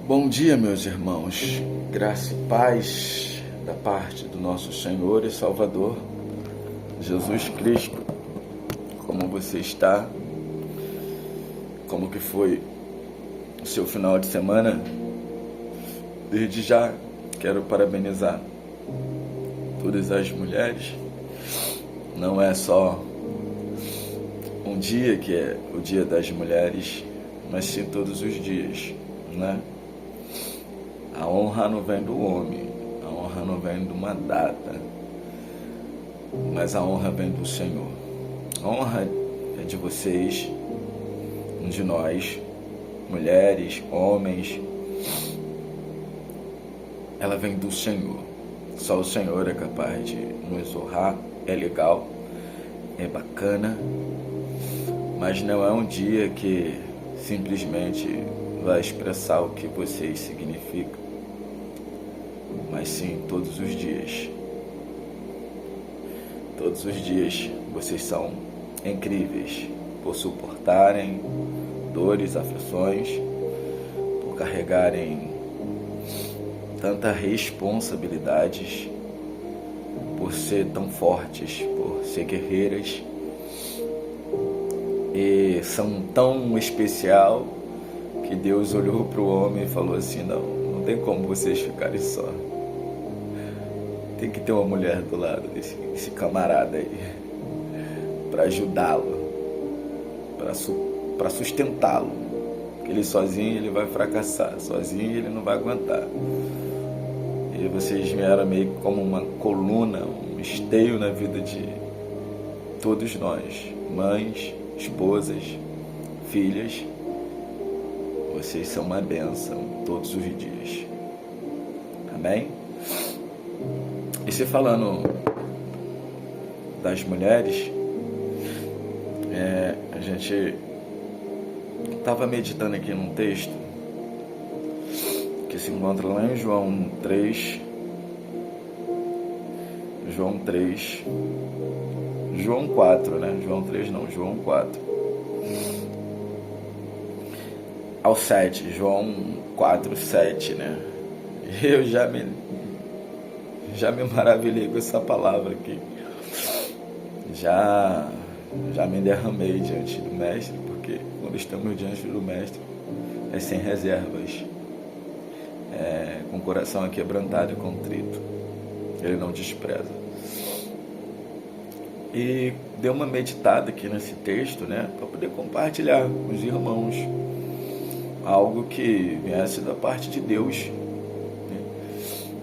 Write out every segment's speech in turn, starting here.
Bom dia, meus irmãos. Graça e paz da parte do nosso Senhor e Salvador, Jesus Cristo. Como você está? Como que foi o seu final de semana? Desde já, quero parabenizar todas as mulheres. Não é só um dia que é o Dia das Mulheres, mas sim todos os dias, né? A honra não vem do homem, a honra não vem de uma data, mas a honra vem do Senhor. A honra é de vocês, de nós, mulheres, homens. Ela vem do Senhor. Só o Senhor é capaz de nos honrar. É legal, é bacana, mas não é um dia que simplesmente vai expressar o que vocês significam, mas sim todos os dias. Todos os dias vocês são incríveis por suportarem dores, aflições, por carregarem tantas responsabilidades, por ser tão fortes, por ser guerreiras, e são tão especial que Deus olhou para o homem e falou assim: não tem como vocês ficarem só. Tem que ter uma mulher do lado desse camarada aí, para ajudá-lo, para sustentá-lo. Porque ele sozinho ele vai fracassar, sozinho ele não vai aguentar. E vocês vieram meio como uma coluna, um esteio na vida de todos nós, mães, esposas, filhas. Vocês são uma bênção todos os dias. Amém? E se falando das mulheres, a gente estava meditando aqui num texto que se encontra lá em João 3, João 4, né? João 3 não, João 4 ao 7, João 4, 7, né? Eu já me maravilhei com essa palavra aqui. Já me derramei diante do Mestre, porque quando estamos diante do Mestre é sem reservas, com o coração aquebrantado e contrito. Ele não despreza. E dei uma meditada aqui nesse texto, né, para poder compartilhar com os irmãos algo que viesse da parte de Deus, né?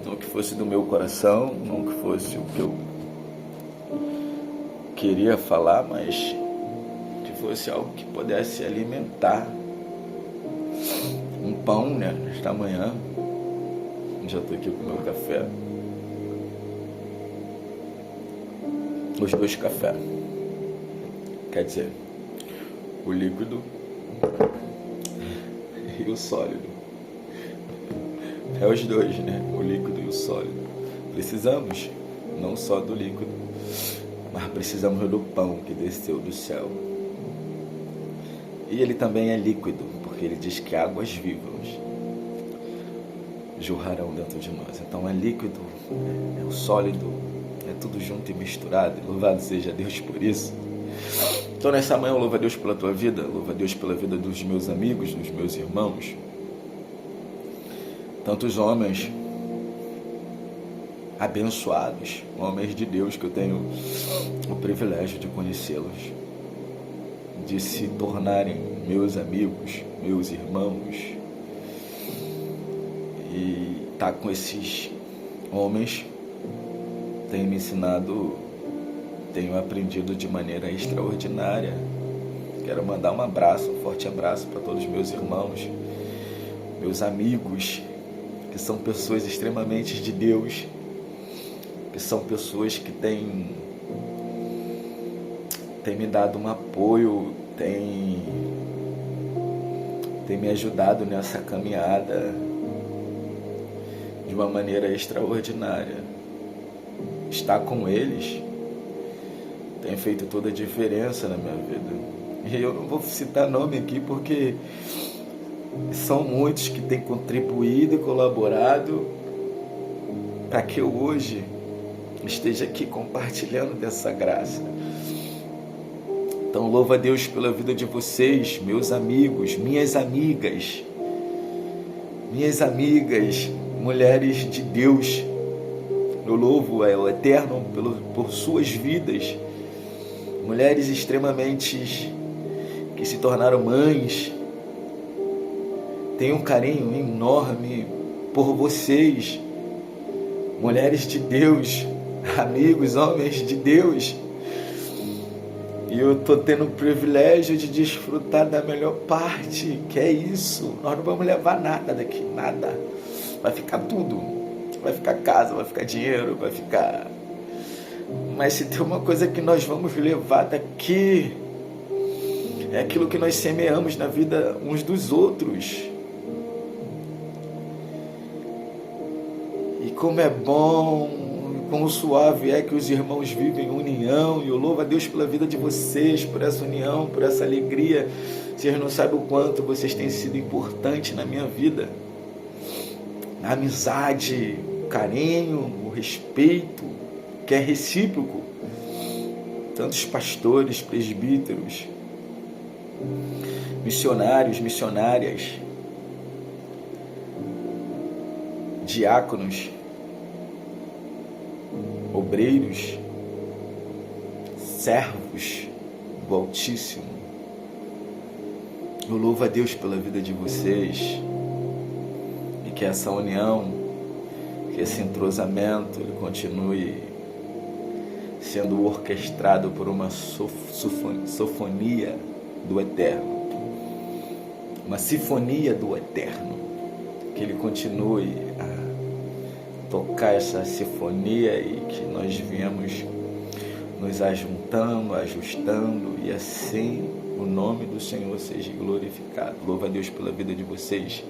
Não que fosse do meu coração, não que fosse o que eu queria falar, mas que fosse algo que pudesse alimentar um pão, né? Esta manhã já estou aqui com o meu café, os dois cafés, quer dizer, o líquido e o sólido. É os dois, né? O líquido e o sólido. Precisamos não só do líquido, mas precisamos do pão que desceu do céu. E ele também é líquido, porque ele diz que águas vivas jorrarão dentro de nós. Então é líquido, é o sólido, é tudo junto e misturado. E louvado seja Deus por isso. Então nessa manhã eu louvo a Deus pela tua vida, louvo a Deus pela vida dos meus amigos, dos meus irmãos, tantos homens abençoados, homens de Deus que eu tenho o privilégio de conhecê-los, de se tornarem meus amigos, meus irmãos, e estar com esses homens tem me ensinado, tenho aprendido de maneira extraordinária. Quero mandar um abraço, um forte abraço para todos os meus irmãos, meus amigos, que são pessoas extremamente de Deus, que são pessoas que têm me dado um apoio, têm me ajudado nessa caminhada de uma maneira extraordinária. Estar com eles tem feito toda a diferença na minha vida. E eu não vou citar nome aqui porque São muitos que têm contribuído e colaborado para que eu hoje esteja aqui compartilhando dessa graça. Então louvo a Deus pela vida de vocês, meus amigos, minhas amigas, mulheres de Deus. Eu louvo ao Eterno por suas vidas, mulheres extremamente que se tornaram mães. Tenho um carinho enorme por vocês, mulheres de Deus, amigos, homens de Deus. E eu estou tendo o privilégio de desfrutar da melhor parte, que é isso. Nós não vamos levar nada daqui, nada. Vai ficar tudo. Vai ficar casa, vai ficar dinheiro, vai ficar... Mas se tem uma coisa que nós vamos levar daqui, é aquilo que nós semeamos na vida uns dos outros. E como é bom, quão suave é que os irmãos vivem em união, e eu louvo a Deus pela vida de vocês, por essa união, por essa alegria. Vocês não sabem o quanto vocês têm sido importantes na minha vida. A amizade, o carinho, o respeito, que é recíproco. Tantos pastores, presbíteros, missionários, missionárias, diáconos, obreiros, servos do Altíssimo. Eu louvo a Deus pela vida de vocês, e que essa união, que esse entrosamento, ele continue sendo orquestrado por uma sinfonia do Eterno, uma sinfonia do Eterno, que ele continue a tocar essa sinfonia, e que nós viemos nos ajuntando, ajustando, e assim o nome do Senhor seja glorificado. Louva a Deus pela vida de vocês,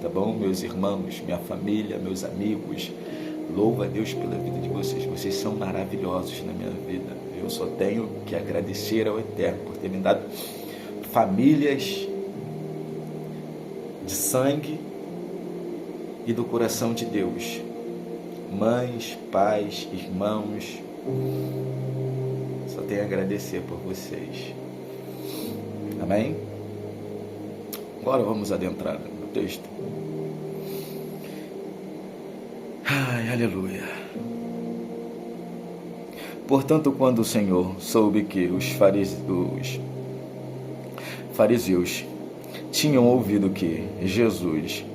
tá bom? Meus irmãos, minha família, meus amigos, louva a Deus pela vida de vocês. Vocês são maravilhosos na minha vida. Eu só tenho que agradecer ao Eterno por ter me dado famílias de sangue e do coração de Deus. Mães, pais, irmãos, só tenho a agradecer por vocês. Amém? Agora vamos adentrar no texto. Ai, aleluia. Portanto, quando o Senhor soube que os fariseus tinham ouvido que Jesus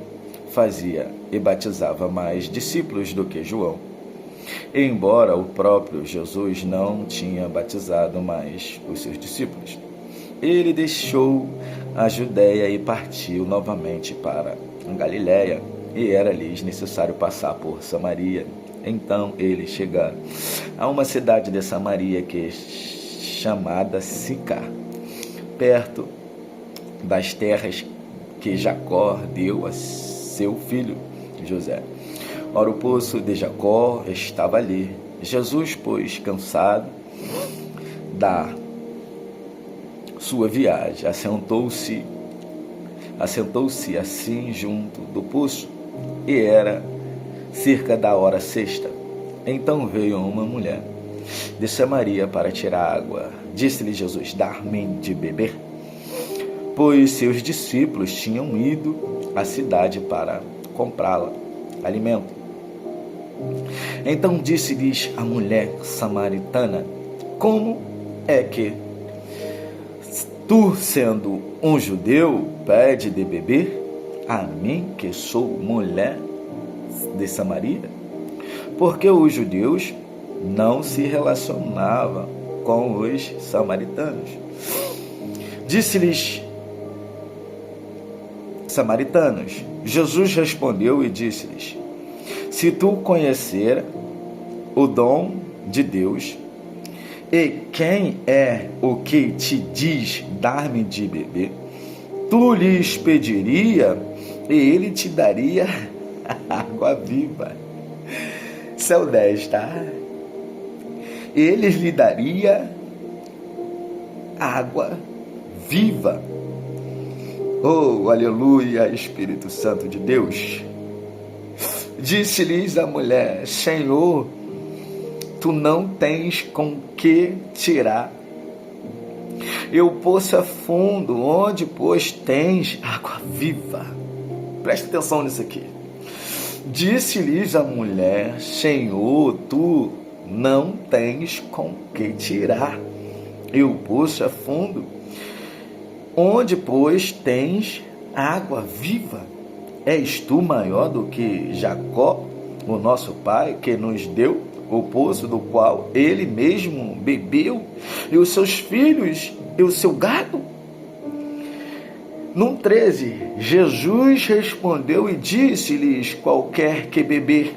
fazia e batizava mais discípulos do que João, e embora o próprio Jesus não tinha batizado mais os seus discípulos, ele deixou a Judéia e partiu novamente para a Galiléia, e era-lhes necessário passar por Samaria. Então eles chegaram a uma cidade de Samaria que é chamada Sicar, perto das terras que Jacó deu a seu filho José. Ora, o poço de Jacó estava ali. Jesus, pois, cansado da sua viagem, assentou-se assim junto do poço, e era cerca da hora sexta. Então veio uma mulher de Samaria para tirar água. Disse-lhe Jesus: dar-me de beber, pois seus discípulos tinham ido à cidade para comprá-la alimento. Então disse-lhes a mulher samaritana: como é que tu, sendo um judeu, pede de beber a mim, que sou mulher de Samaria? Porque os judeus não se relacionavam com os samaritanos. Disse-lhes samaritanos. Jesus respondeu e disse-lhes: se tu conhecer o dom de Deus, e quem é o que te diz dar-me de beber, tu lhes pediria, e ele te daria água viva. São 10, tá? Eles lhe daria água viva. Oh, aleluia, Espírito Santo de Deus. Disse-lhes a mulher: Senhor, tu não tens com que tirar. E o poço é fundo, onde, pois, tens água viva. Preste atenção nisso aqui. Disse-lhes a mulher: Senhor, tu não tens com que tirar. E o poço é fundo, onde, pois, tens água viva. És tu maior do que Jacó, o nosso pai, que nos deu o poço do qual ele mesmo bebeu, e os seus filhos e o seu gado? No 13, Jesus respondeu e disse-lhes: qualquer que beber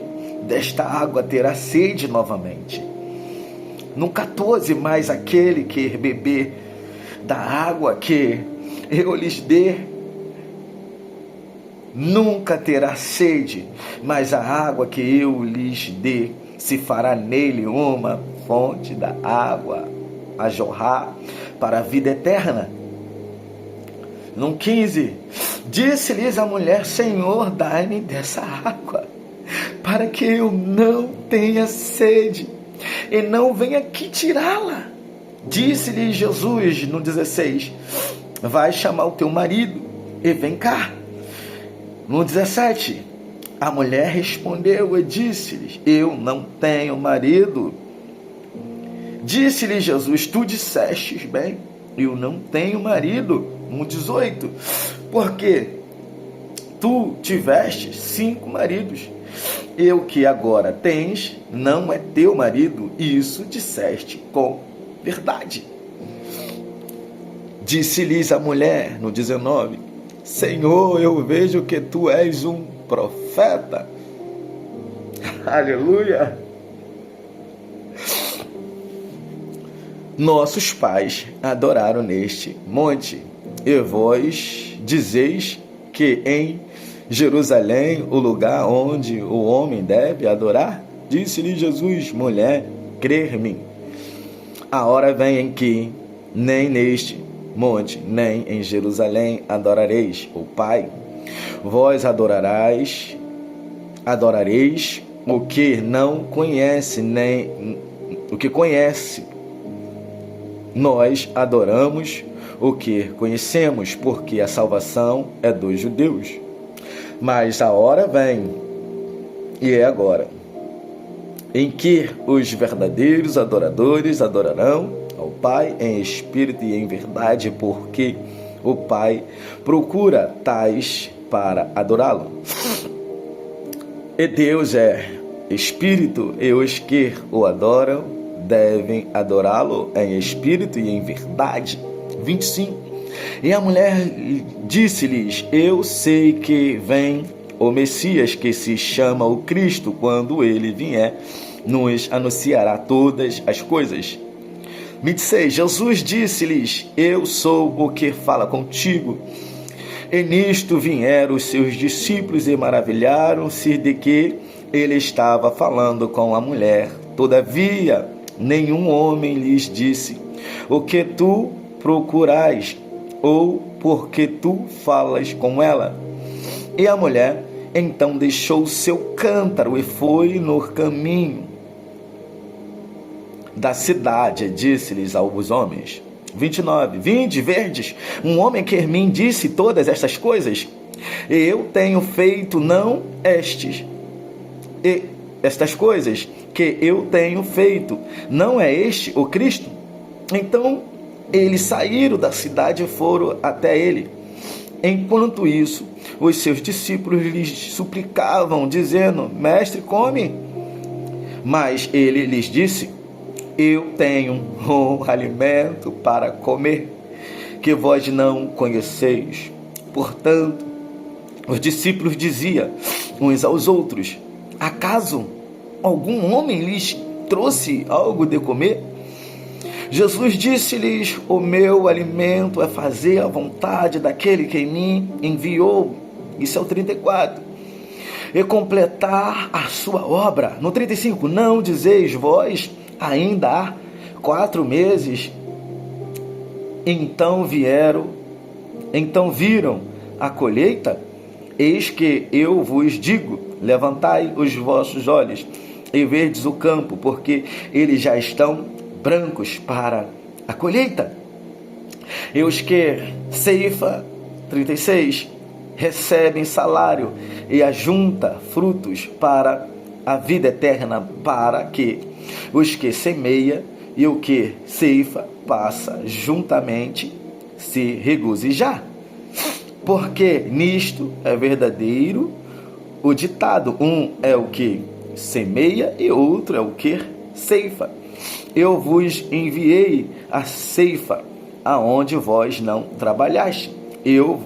desta água terá sede novamente. No 14, mas aquele que beber da água que eu lhes der, nunca terá sede, mas a água que eu lhes dê se fará nele uma fonte da água a jorrar para a vida eterna. No 15, disse-lhes a mulher: Senhor, dai-me dessa água, para que eu não tenha sede e não venha aqui tirá-la. Disse-lhe Jesus no 16: vai chamar o teu marido e vem cá. No 17, a mulher respondeu e disse-lhes: eu não tenho marido. Disse-lhe Jesus: tu dissestes bem, eu não tenho marido. No 18, porque tu tiveste 5 maridos, e o que agora tens não é teu marido. Isso disseste com verdade. Disse-lhes a mulher no 19: Senhor, eu vejo que tu és um profeta. Aleluia. Nossos pais adoraram neste monte, e vós dizeis que em Jerusalém o lugar onde o homem deve adorar? Disse-lhe Jesus: mulher, crer-me, a hora vem em que nem neste monte, nem em Jerusalém adorareis o Pai. Vós adorareis o que não conhece, nem o que conhece. Nós adoramos o que conhecemos, porque a salvação é dos judeus. Mas a hora vem, e é agora, em que os verdadeiros adoradores adorarão ao Pai em espírito e em verdade, porque o Pai procura tais para adorá-lo. E Deus é espírito, e os que o adoram devem adorá-lo em espírito e em verdade. 25. E a mulher disse-lhes: eu sei que vem o Messias, que se chama o Cristo. Quando ele vier, nos anunciará todas as coisas. 26. Jesus disse-lhes: eu sou o que fala contigo. E nisto vieram os seus discípulos e maravilharam-se de que ele estava falando com a mulher. Todavia, nenhum homem lhes disse: o que tu procurais, ou porque tu falas com ela? E a mulher então deixou o seu cântaro e foi no caminho da cidade. Disse-lhes aos homens. 29. Vinde, verdes, um homem que me disse todas estas coisas, e eu tenho feito não estas coisas que eu tenho feito, não é este o Cristo? Então eles saíram da cidade e foram até ele. Enquanto isso, os seus discípulos lhes suplicavam, dizendo: mestre, come. Mas ele lhes disse: eu tenho um alimento para comer, que vós não conheceis. Portanto, os discípulos diziam uns aos outros: acaso algum homem lhes trouxe algo de comer? Jesus disse-lhes: o meu alimento é fazer a vontade daquele que me enviou. Isso é o 34. E completar a sua obra. No 35, não dizeis vós, ainda há 4 meses? Então viram a colheita? Eis que eu vos digo, levantai os vossos olhos e verdes o campo, porque eles já estão brancos para a colheita. E os que ceifa, 36, recebem salário e ajunta frutos para a vida eterna, para que os que semeia e o que ceifa passa juntamente se regozijar. Porque nisto é verdadeiro o ditado: um é o que semeia e outro é o que ceifa. Eu vos enviei a ceifa, aonde vós não trabalhaste. Eu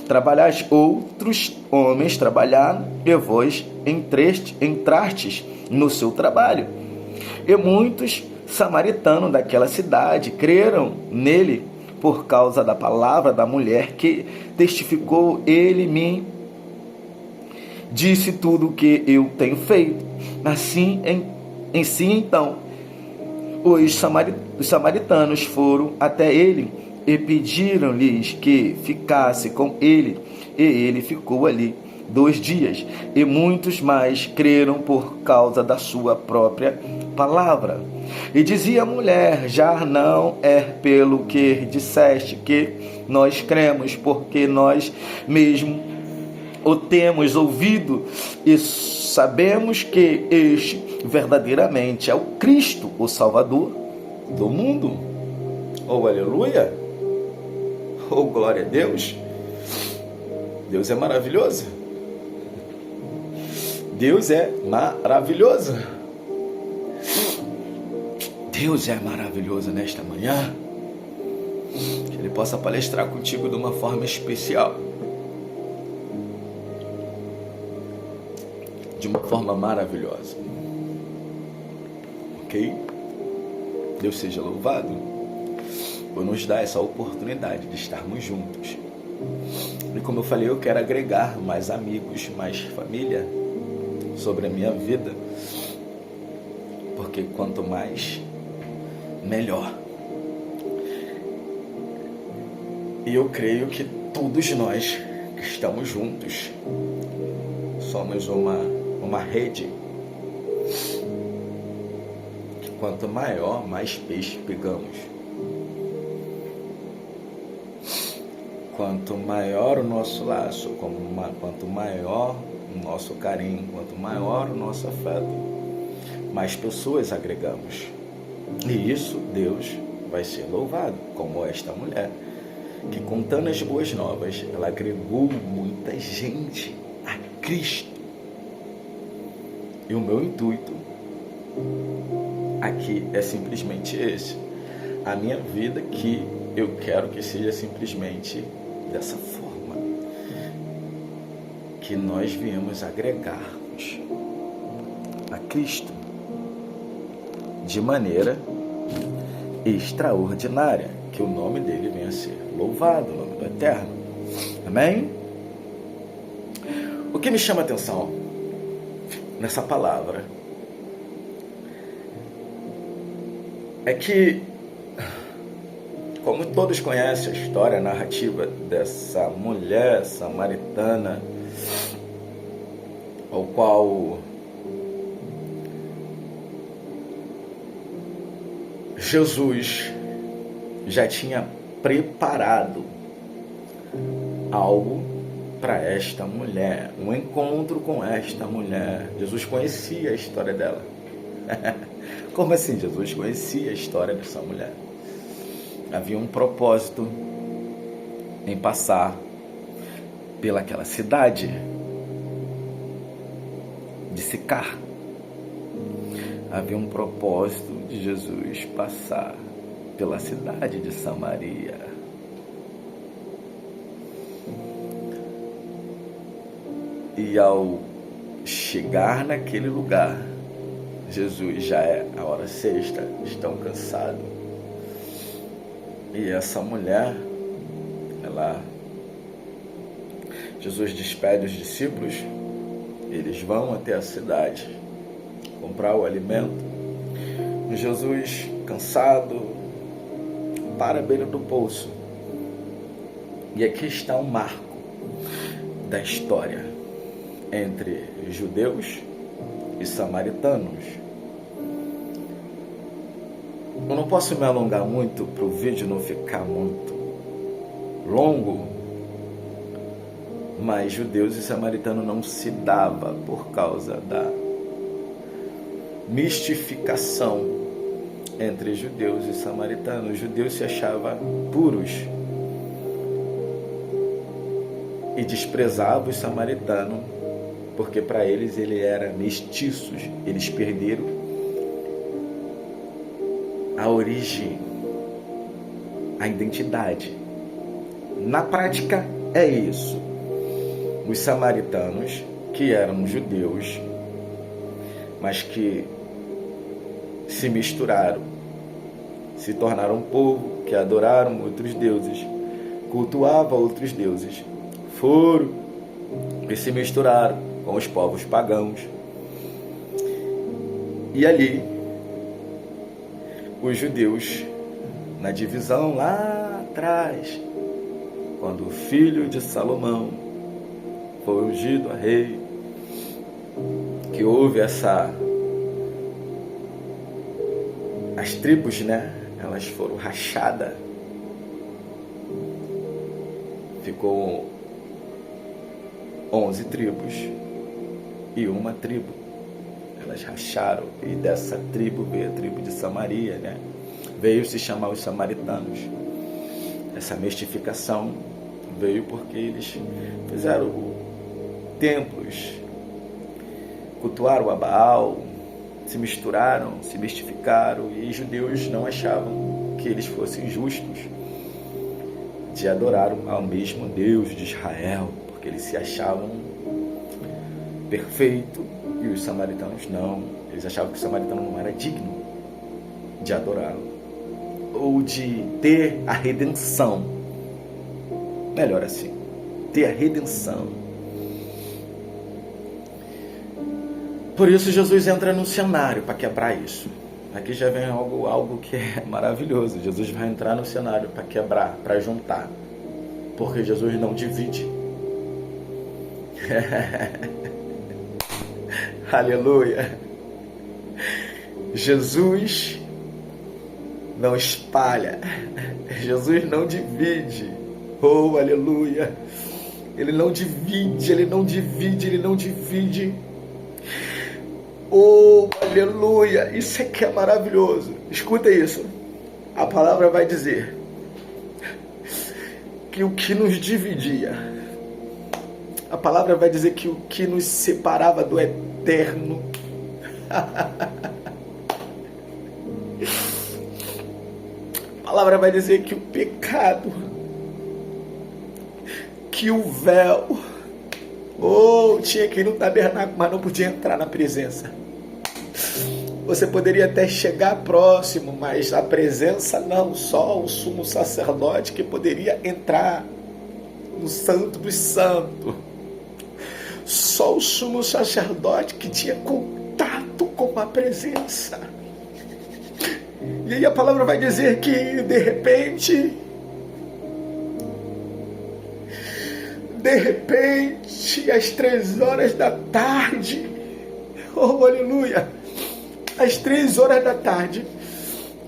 trabalhaste, outros homens trabalharam, e vós entrastes no seu trabalho. E muitos samaritanos daquela cidade creram nele por causa da palavra da mulher que testificou: ele me disse tudo o que eu tenho feito. Assim, então, os samaritanos foram até ele e pediram-lhes que ficasse com ele, e ele ficou ali 2 dias. E muitos mais creram por causa da sua própria palavra. E dizia a mulher: já não é pelo que disseste que nós cremos, porque nós mesmo o temos ouvido e sabemos que este verdadeiramente é o Cristo, o Salvador do mundo. Oh, aleluia! Oh, glória a Deus! Deus é maravilhoso. Deus é maravilhoso. Deus é maravilhoso nesta manhã. Que Ele possa palestrar contigo de uma forma especial. De uma forma maravilhosa. Ok? Deus seja louvado por nos dar essa oportunidade de estarmos juntos. E como eu falei, eu quero agregar mais amigos, mais família sobre a minha vida. Porque quanto mais, melhor. E eu creio que todos nós que estamos juntos somos uma rede que quanto maior, mais peixe pegamos. Quanto maior o nosso laço, quanto maior o nosso carinho, quanto maior o nosso afeto, mais pessoas agregamos. E isso Deus vai ser louvado, como esta mulher, que contando as boas novas, ela agregou muita gente a Cristo. E o meu intuito aqui é simplesmente esse. A minha vida que eu quero que seja simplesmente dessa forma. Que nós viemos agregarmos a Cristo de maneira extraordinária. Que o nome dele venha a ser louvado, o nome do Eterno. Amém? O que me chama a atenção nessa palavra é que, como todos conhecem a história, a narrativa dessa mulher samaritana, ao qual Jesus já tinha preparado algo para esta mulher, um encontro com esta mulher. Jesus conhecia a história dela. Como assim? Jesus conhecia a história dessa mulher. Havia um propósito em passar pelaquela cidade de Sicar. Havia um propósito de Jesus passar pela cidade de Samaria. E ao chegar naquele lugar, Jesus, já é a hora sexta, estão cansados. E essa mulher, Jesus despede os discípulos, eles vão até a cidade comprar o alimento. E Jesus, cansado, para a beira do poço. E aqui está um marco da história entre judeus e samaritanos. Eu não posso me alongar muito para o vídeo não ficar muito longo, mas judeus e samaritanos não se dava por causa da mistificação entre judeus e samaritanos. Os judeus se achavam puros e desprezavam os samaritanos, porque para eles ele era mestiços. Eles perderam a origem, a identidade. Na prática é isso. Os samaritanos, que eram judeus, mas que se misturaram, se tornaram um povo que adoraram outros deuses, cultuavam outros deuses, foram e se misturaram com os povos pagãos. E ali, os judeus, na divisão lá atrás, quando o filho de Salomão foi ungido a rei, que houve as tribos, elas foram rachadas, ficou 11 tribos e uma tribo, elas racharam, e dessa tribo veio a tribo de Samaria, veio se chamar os samaritanos. Essa mistificação veio porque eles fizeram templos, cultuaram a Baal, se misturaram, se mistificaram, e judeus não achavam que eles fossem justos de adorar ao mesmo Deus de Israel, porque eles se achavam perfeito e os samaritanos não. Eles achavam que o samaritano não era digno de adorá-lo ou de ter a redenção. Melhor assim, ter a redenção. Por isso Jesus entra no cenário para quebrar isso. Aqui já vem algo que é maravilhoso. Jesus vai entrar no cenário para quebrar, para juntar. Porque Jesus não divide. Aleluia. Jesus não espalha. Jesus não divide. Oh, aleluia. Ele não divide, ele não divide, ele não divide. Oh, aleluia. Isso é que é maravilhoso. Escuta isso. A palavra vai dizer que o que nos dividia, a palavra vai dizer que o que nos separava do eterno, a palavra vai dizer que o pecado, que o véu, tinha que ir no tabernáculo, mas não podia entrar na presença. Você poderia até chegar próximo, mas a presença não. Só o sumo sacerdote que poderia entrar no santo dos santos. Só o sumo sacerdote que tinha contato com a presença. E aí a palavra vai dizer que de repente, às 3 horas da tarde, oh aleluia, às 3 horas da tarde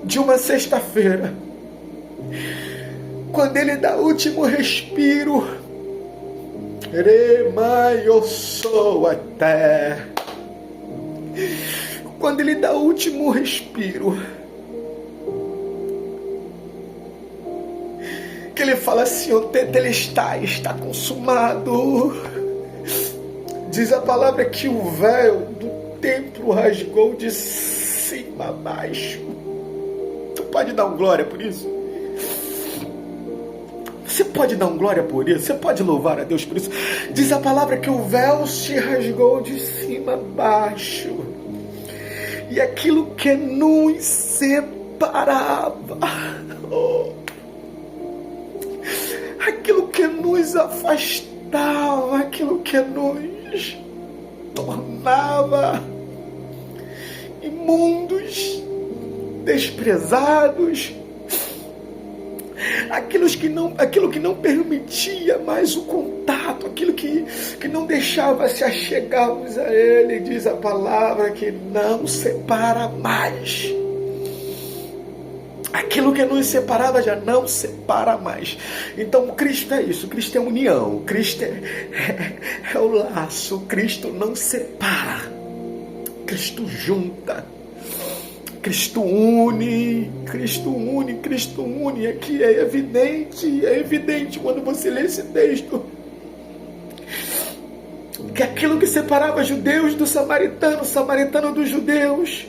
de uma sexta-feira, quando ele dá o último respiro, quando ele dá o último respiro, que ele fala assim, o tetelestai, está consumado. Diz a palavra que o véu do templo rasgou de cima a baixo. Tu pode dar um glória por isso? Você pode dar um glória por isso? Você pode louvar a Deus por isso? Diz a palavra que o véu se rasgou de cima a baixo. E aquilo que nos separava, aquilo que nos afastava, aquilo que nos tornava imundos, desprezados, aquilo que não permitia mais o contato, aquilo que não deixava se achegarmos a Ele. Diz a palavra que não separa mais. Aquilo que nos separava já não separa mais. Então Cristo é isso, Cristo é união, Cristo é o laço, Cristo não separa, Cristo junta, Cristo une, Cristo une, Cristo une. Aqui é evidente quando você lê esse texto, que aquilo que separava judeus do samaritano, samaritano dos judeus,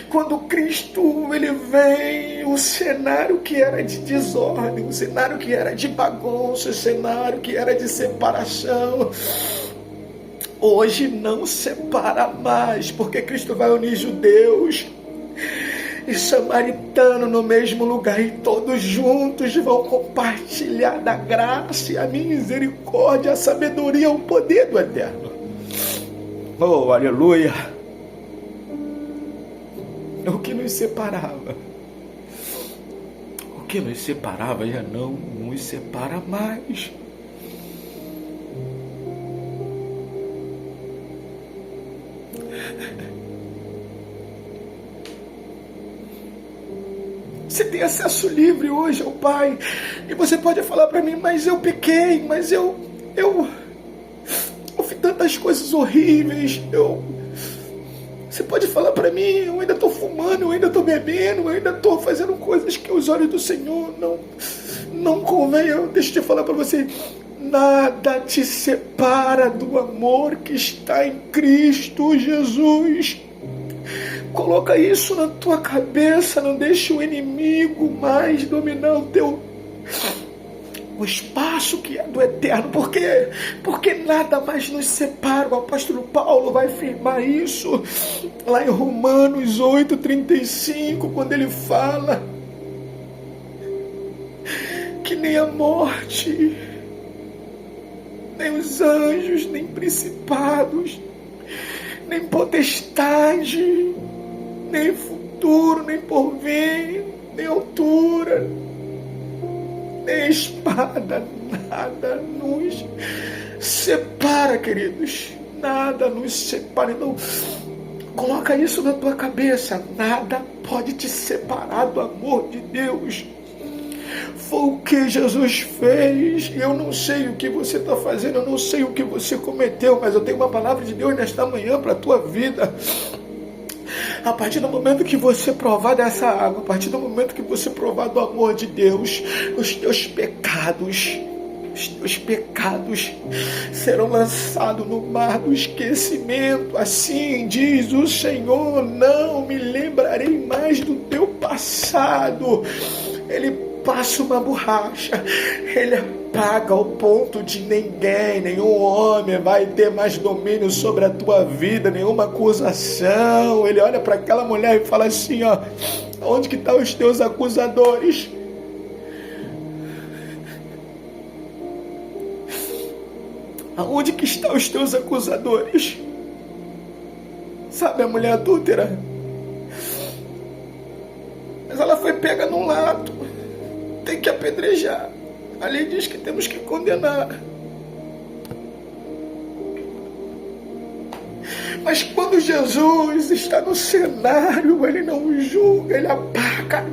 quando Cristo ele vem, o cenário que era de desordem, o cenário que era de bagunça, o cenário que era de separação, hoje não separa mais, porque Cristo vai unir judeus e samaritano no mesmo lugar, e todos juntos vão compartilhar da graça e a misericórdia, a sabedoria, o poder do Eterno. Oh, aleluia! O que nos separava já não nos separa mais. Você tem acesso livre hoje ao Pai, e você pode falar para mim: mas eu pequei, mas eu fiz tantas coisas horríveis. Você pode falar para mim: eu ainda estou fumando, eu ainda estou bebendo, eu ainda estou fazendo coisas que os olhos do Senhor não convém. Deixa eu te falar para você: nada te separa do amor que está em Cristo Jesus. Coloca isso na tua cabeça, não deixe o inimigo mais dominar o espaço que é do Eterno, porque nada mais nos separa. O apóstolo Paulo vai afirmar isso lá em Romanos 8:35, quando ele fala que nem a morte, nem os anjos, nem principados, nem potestade, nem futuro, nem porvir, nem altura, nem espada, nada nos separa, queridos. Nada nos separa. Então, coloca isso na tua cabeça. Nada pode te separar do amor de Deus. Foi o que Jesus fez. Eu não sei o que você está fazendo, eu não sei o que você cometeu, mas eu tenho uma palavra de Deus nesta manhã para a tua vida. A partir do momento que você provar dessa água, a partir do momento que você provar do amor de Deus, os teus pecados serão lançados no mar do esquecimento. Assim diz o Senhor: não me lembrarei mais do teu passado. Ele passa uma borracha, ele apaga ao ponto de nenhum homem vai ter mais domínio sobre a tua vida, nenhuma acusação. Ele olha para aquela mulher e fala assim: ó, onde que estão os teus acusadores? Aonde que estão os teus acusadores? Sabe a mulher adúltera? Mas ela foi pega num lato. Tem que apedrejar. A lei diz que temos que condenar. Mas quando Jesus está no cenário, ele não julga, ele apaga.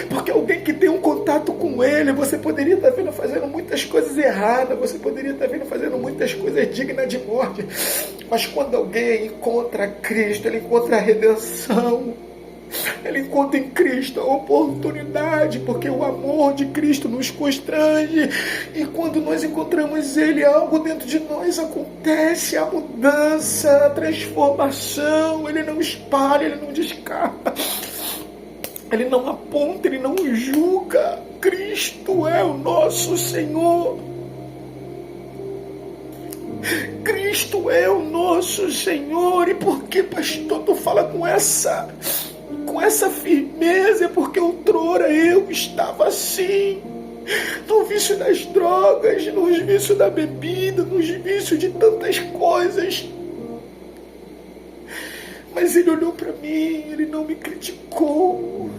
Porque alguém que tem um contato com ele, você poderia estar vendo fazendo muitas coisas erradas, você poderia estar vendo fazendo muitas coisas dignas de morte. Mas quando alguém encontra Cristo, ele encontra a redenção. Ele encontra em Cristo a oportunidade, porque o amor de Cristo nos constrange, e quando nós encontramos Ele, algo dentro de nós acontece, a mudança, a transformação. Ele não espalha, Ele não descarta, Ele não aponta, Ele não julga. Cristo é o nosso Senhor. Cristo é o nosso Senhor. E por que, pastor, tu fala com essa firmeza? É porque outrora eu estava assim, no vício das drogas, no vício da bebida, nos vícios de tantas coisas. Mas ele olhou para mim, ele não me criticou.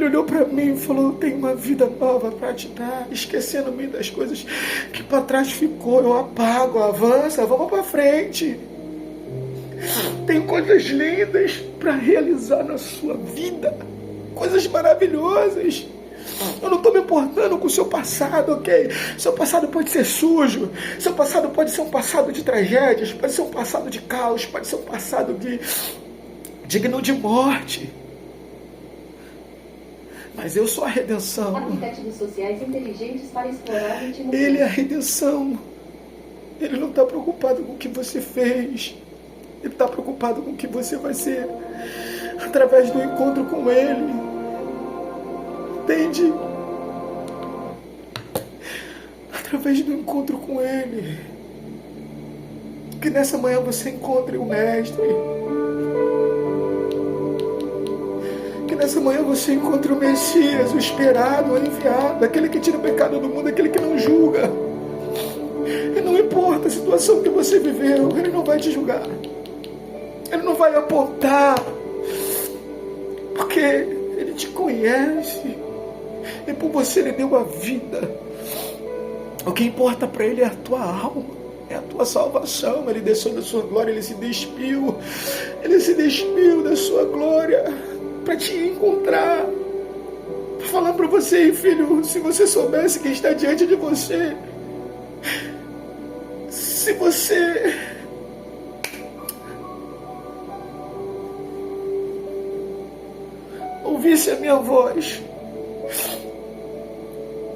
Ele olhou para mim e falou: eu tenho uma vida nova para te dar, esquecendo-me das coisas que para trás ficou. Eu apago, avança, vamos para frente. Tem coisas lindas para realizar na sua vida, coisas maravilhosas. Eu não estou me importando com o seu passado, ok? Seu passado pode ser sujo, seu passado pode ser um passado de tragédias, pode ser um passado de caos, pode ser um passado digno de morte. Mas eu sou a redenção. Aplicativos sociais inteligentes para explorar e te mostrar. Ele é a redenção. Ele não está preocupado com o que você fez. Ele está preocupado com o que você vai ser através do encontro com Ele. Entende? Através do encontro com Ele. Que nessa manhã você encontre o Mestre. Que nessa manhã você encontre o Messias, o esperado, o enviado, aquele que tira o pecado do mundo, aquele que não julga. E não importa a situação que você viveu, Ele não vai te julgar. Ele não vai apontar. Porque Ele te conhece. E por você Ele deu a vida. O que importa para Ele é a tua alma, é a tua salvação. Ele desceu da sua glória, Ele se despiu. Ele se despiu da sua glória para te encontrar. Vou falar para você, filho, se você soubesse quem está diante de você, se você ouvisse a minha voz,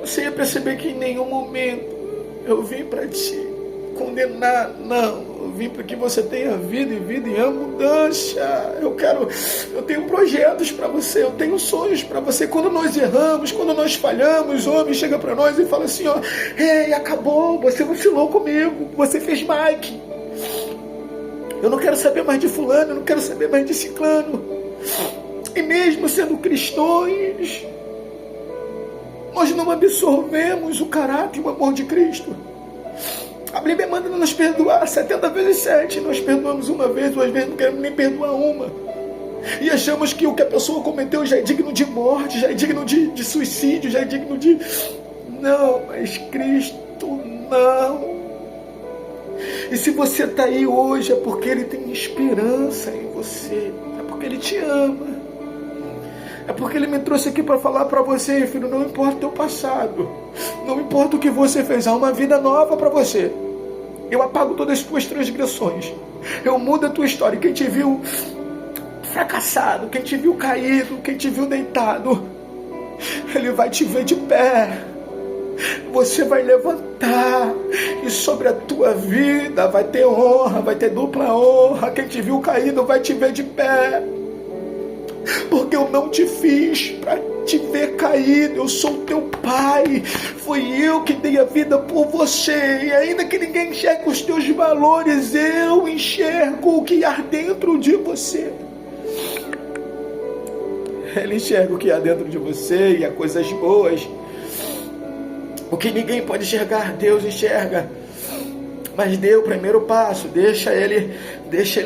você ia perceber que em nenhum momento eu vim para te condenar, não. Eu vim para que você tenha vida e vida em abundância. Eu tenho projetos para você, eu tenho sonhos para você. Quando nós erramos, quando nós falhamos, o homem chega para nós e fala assim, ó: ei, acabou, você vacilou comigo, você fez Mike. Eu não quero saber mais de fulano, eu não quero saber mais de ciclano. E mesmo sendo cristãos, nós não absorvemos o caráter e o amor de Cristo. A Bíblia manda nos perdoar 70 vezes 7. Nós perdoamos uma vez, 2 vezes, não queremos nem perdoar uma. E achamos que o que a pessoa cometeu já é digno de morte, já é digno de suicídio, já é digno de... Não, mas Cristo não. E se você está aí hoje é porque Ele tem esperança em você. É porque Ele te ama. É porque Ele me trouxe aqui para falar para você, filho, não importa o teu passado, não importa o que você fez, há uma vida nova para você. Eu apago todas as tuas transgressões, eu mudo a tua história. Quem te viu fracassado, quem te viu caído, quem te viu deitado, Ele vai te ver de pé. Você vai levantar e sobre a tua vida vai ter honra, vai ter dupla honra. Quem te viu caído vai te ver de pé. Porque eu não te fiz para te ver caído, eu sou teu pai, foi eu que dei a vida por você, e ainda que ninguém enxergue os teus valores, eu enxergo o que há dentro de você. Ele enxerga o que há dentro de você, e há coisas boas, o que ninguém pode enxergar, Deus enxerga. Mas dê o primeiro passo, deixa ele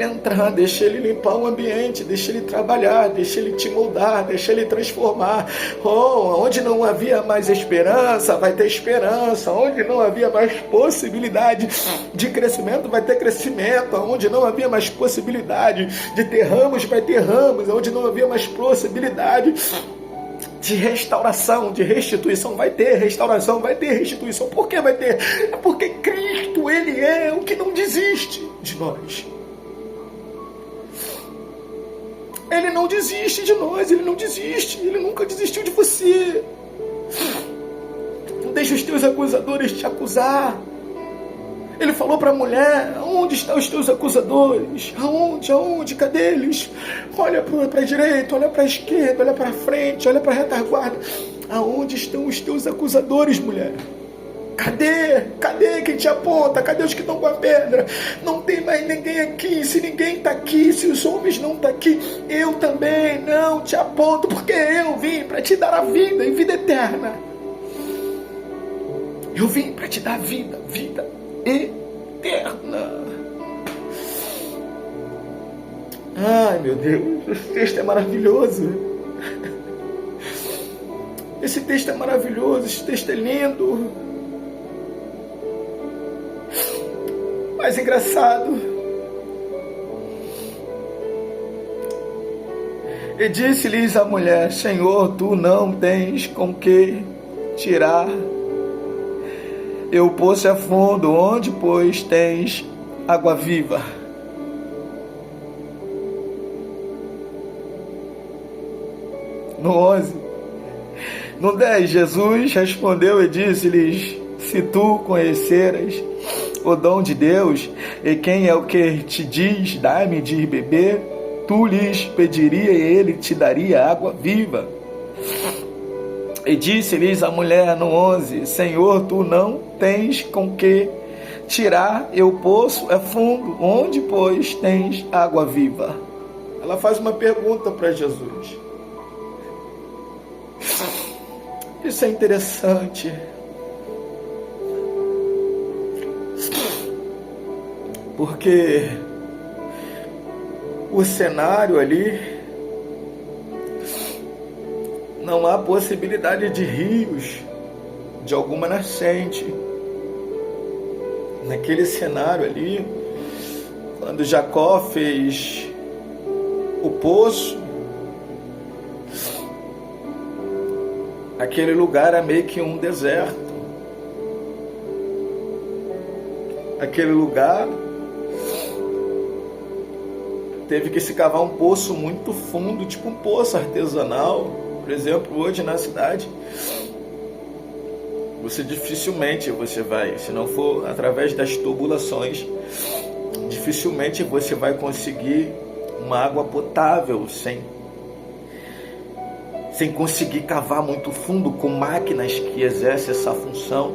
entrar, deixa ele limpar o ambiente, deixa ele trabalhar, deixa ele te moldar, deixa ele transformar. Onde não havia mais esperança, vai ter esperança. Onde não havia mais possibilidade de crescimento, vai ter crescimento. Onde não havia mais possibilidade de ter ramos, vai ter ramos. Onde não havia mais possibilidade de restauração, de restituição, vai ter restauração, vai ter restituição. Por que vai ter? É porque Cristo, Ele é o que não desiste de nós. Ele não desiste de nós, Ele não desiste, Ele nunca desistiu de você. Não deixa os teus acusadores te acusar. Ele falou para a mulher: onde estão os teus acusadores? Aonde? Cadê eles? Olha para a direita, olha para a esquerda, olha para frente, olha para a retaguarda. Aonde estão os teus acusadores, mulher? Cadê quem te aponta? Cadê os que estão com a pedra? Não tem mais ninguém aqui. Se ninguém está aqui, se os homens não estão aqui, eu também não te aponto, porque eu vim para te dar a vida e vida eterna. Eu vim para te dar vida eterna. Ai, meu Deus, esse texto é maravilhoso. Esse texto é maravilhoso, esse texto é lindo. Mas engraçado. E disse-lhes a mulher: Senhor, tu não tens com que tirar. E o poço é fundo, onde, pois, tens água viva? No 11. No 10, Jesus respondeu e disse-lhes: Se tu conheceras o dom de Deus, e quem é o que te diz, dá-me de beber, tu lhes pediria e ele te daria água viva. E disse-lhes a mulher no 11: Senhor, tu não tens com que tirar, e o poço é fundo, onde, pois, tens água viva? Ela faz uma pergunta para Jesus. Isso é interessante. Porque o cenário ali, não há possibilidade de rios, de alguma nascente. Naquele cenário ali, quando Jacó fez o poço, aquele lugar era meio que um deserto. Aquele lugar teve que se cavar um poço muito fundo, tipo um poço artesanal. Por exemplo, hoje na cidade, você dificilmente você vai, se não for através das tubulações, dificilmente você vai conseguir uma água potável sem conseguir cavar muito fundo, com máquinas que exercem essa função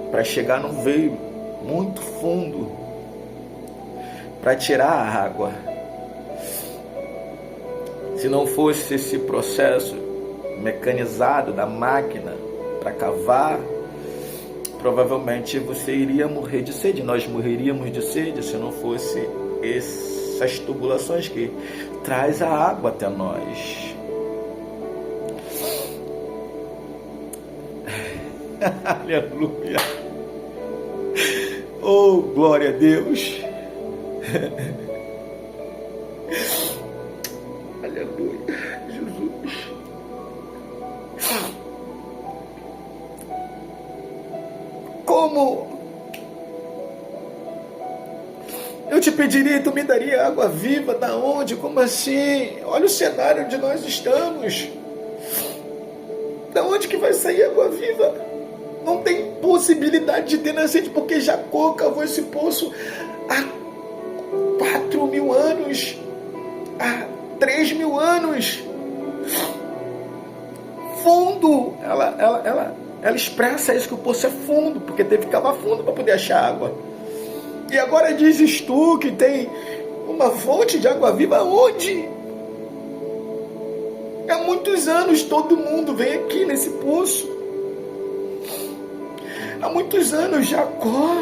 para chegar num veio muito fundo para tirar a água. Se não fosse esse processo mecanizado da máquina para cavar, provavelmente você iria morrer de sede. Nós morreríamos de sede se não fosse essas tubulações que traz a água até nós. Aleluia. Oh, glória a Deus. Aleluia, Jesus. Como eu te pediria e tu me daria água viva? Da onde? Como assim? Olha o cenário onde nós estamos. Da onde que vai sair água viva? Não tem possibilidade de ter nascente, porque Jacó cavou esse poço há 4.000 anos, há 3.000 anos. Fundo. Ela expressa isso, que o poço é fundo, porque teve que cavar fundo para poder achar água. E agora dizes tu que tem uma fonte de água viva onde? Há muitos anos todo mundo vem aqui nesse poço. Há muitos anos Jacó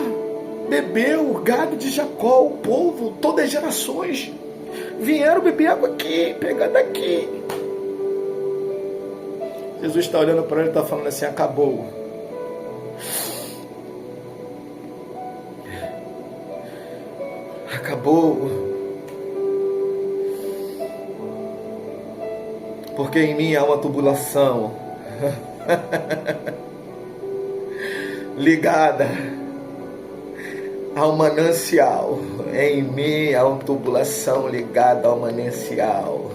bebeu, o gado de Jacó, o povo, todas as gerações vieram beber água aqui, pegar daqui. Jesus está olhando para ele e está falando assim: acabou. Acabou. Porque em mim há uma tubulação ligada ao manancial. Em mim há uma tubulação ligada ao manancial.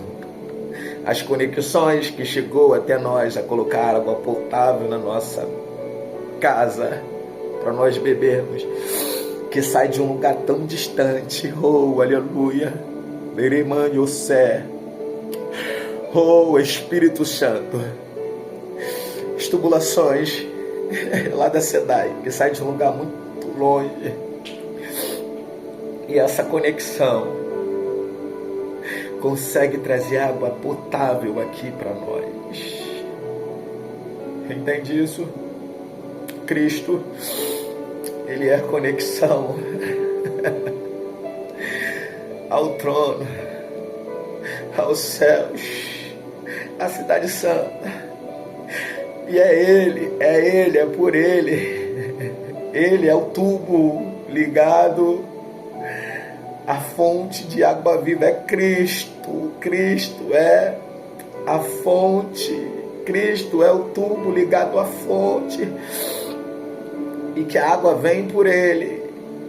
As conexões que chegou até nós a colocar água potável na nossa casa para nós bebermos, que sai de um lugar tão distante. Oh, aleluia. Leremanhosé. Oh, Espírito Santo. As tubulações lá da SEDAI, que sai de um lugar muito longe. E essa conexão consegue trazer água potável aqui para nós. Entende isso? Cristo, Ele é a conexão ao trono, aos céus, à cidade santa. E é por Ele. Ele é o tubo ligado à fonte de água viva. É Cristo. Cristo é a fonte. Cristo é o tubo ligado à fonte. E que a água vem por Ele.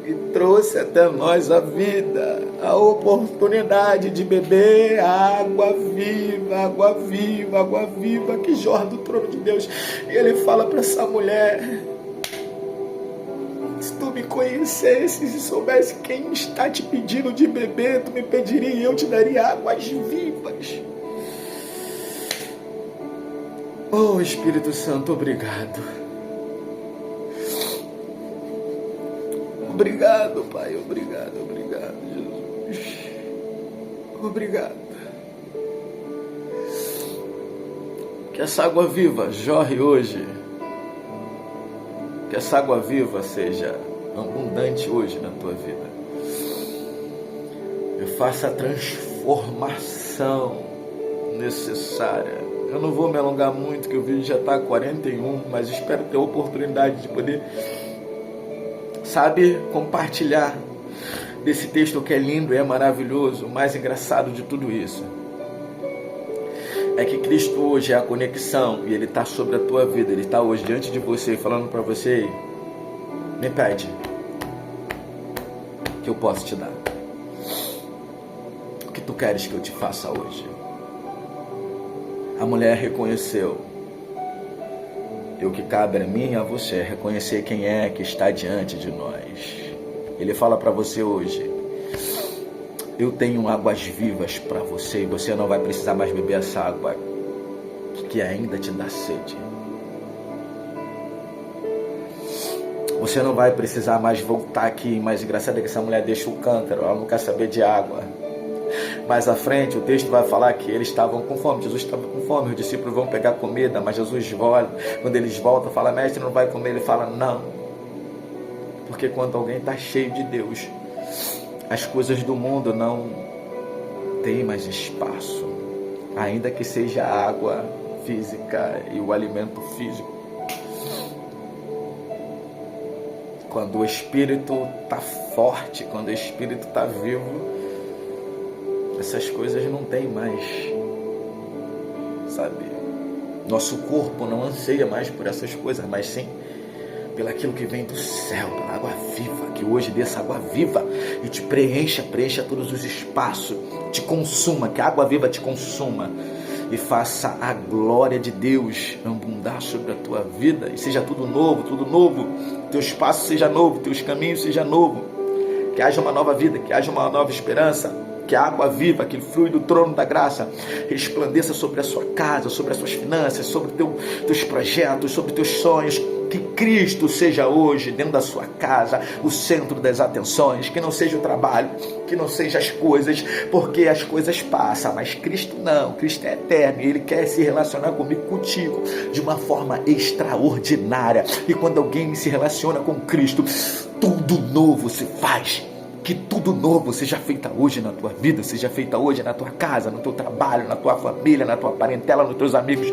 E trouxe até nós a vida, a oportunidade de beber a água viva, água viva, água viva que jorra do trono de Deus. E Ele fala para essa mulher: se tu me conhecesses e soubesse quem está te pedindo de beber, tu me pediria e eu te daria águas vivas. Oh, Espírito Santo, obrigado. Obrigado, Pai, obrigado, Jesus. Obrigado. Que essa água viva jorre hoje. Que essa água viva seja abundante hoje na tua vida. E faça a transformação necessária. Eu não vou me alongar muito, que o vídeo já está 41, mas espero ter a oportunidade de poder, compartilhar desse texto que é lindo, é maravilhoso. O mais engraçado de tudo isso é que Cristo hoje é a conexão e Ele está sobre a tua vida. Ele está hoje diante de você, falando para você: me pede, que eu posso te dar. O que tu queres que eu te faça hoje? A mulher reconheceu. E o que cabe a mim e a você é reconhecer quem é que está diante de nós. Ele fala para você hoje: eu tenho águas vivas para você, e você não vai precisar mais beber essa água que ainda te dá sede. Você não vai precisar mais voltar aqui. Mas engraçado é que essa mulher deixa o cântaro, ela não quer saber de água. Mais à frente o texto vai falar que eles estavam com fome. Jesus estava com fome, os discípulos vão pegar comida, mas Jesus volta. Quando eles voltam, fala: mestre, não vai comer? Ele fala: não. Porque quando alguém está cheio de Deus, as coisas do mundo não têm mais espaço, ainda que seja a água física e o alimento físico. Quando o Espírito está forte, quando o Espírito está vivo, essas coisas não tem mais, nosso corpo não anseia mais por essas coisas, mas sim pelaquilo que vem do céu, pela água viva. Que hoje desça água viva e te preencha todos os espaços, te consuma, que a água viva te consuma e faça a glória de Deus abundar sobre a tua vida, e seja tudo novo, teu espaço seja novo, teus caminhos seja novo, que haja uma nova vida, que haja uma nova esperança. Que a água viva, que flui do trono da graça, resplandeça sobre a sua casa, sobre as suas finanças, sobre teus projetos, sobre teus sonhos. Que Cristo seja hoje, dentro da sua casa, o centro das atenções. Que não seja o trabalho, que não seja as coisas, porque as coisas passam, mas Cristo não. Cristo é eterno e Ele quer se relacionar comigo, contigo, de uma forma extraordinária. E quando alguém se relaciona com Cristo, tudo novo se faz. Que tudo novo seja feito hoje na tua vida, seja feito hoje na tua casa, no teu trabalho, na tua família, na tua parentela, nos teus amigos,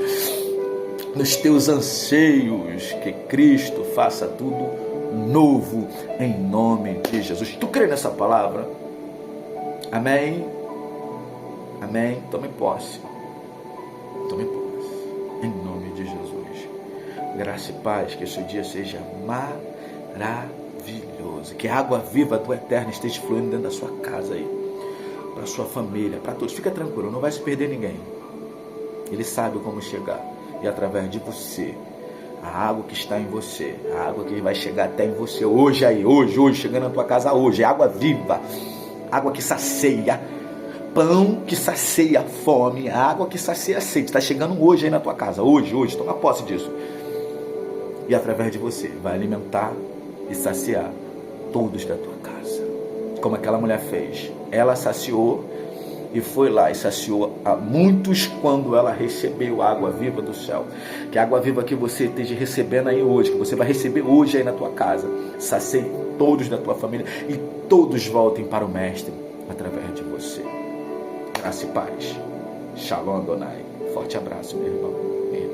nos teus anseios. Que Cristo faça tudo novo em nome de Jesus. Tu crê nessa palavra? Amém? Amém? Tome posse. Tome posse. Em nome de Jesus. Graça e paz, que esse dia seja maravilhoso. Que a água viva do Eterno esteja fluindo dentro da sua casa aí, para a sua família, para todos. Fica tranquilo, não vai se perder ninguém. Ele sabe como chegar, e através de você, a água que está em você, a água que vai chegar até em você hoje, chegando na tua casa hoje, é água viva, água que sacia, pão que sacia a fome, a água que sacia a sede. Está chegando hoje aí na tua casa, hoje, toma posse disso. E através de você vai alimentar e saciar todos da tua casa, como aquela mulher fez. Ela saciou e foi lá e saciou a muitos quando ela recebeu a água viva do céu. Que a água viva que você esteja recebendo aí hoje, que você vai receber hoje aí na tua casa, sacie todos da tua família e todos voltem para o Mestre através de você. Graça e paz. Shalom Adonai. Forte abraço, meu irmão, minha irmã.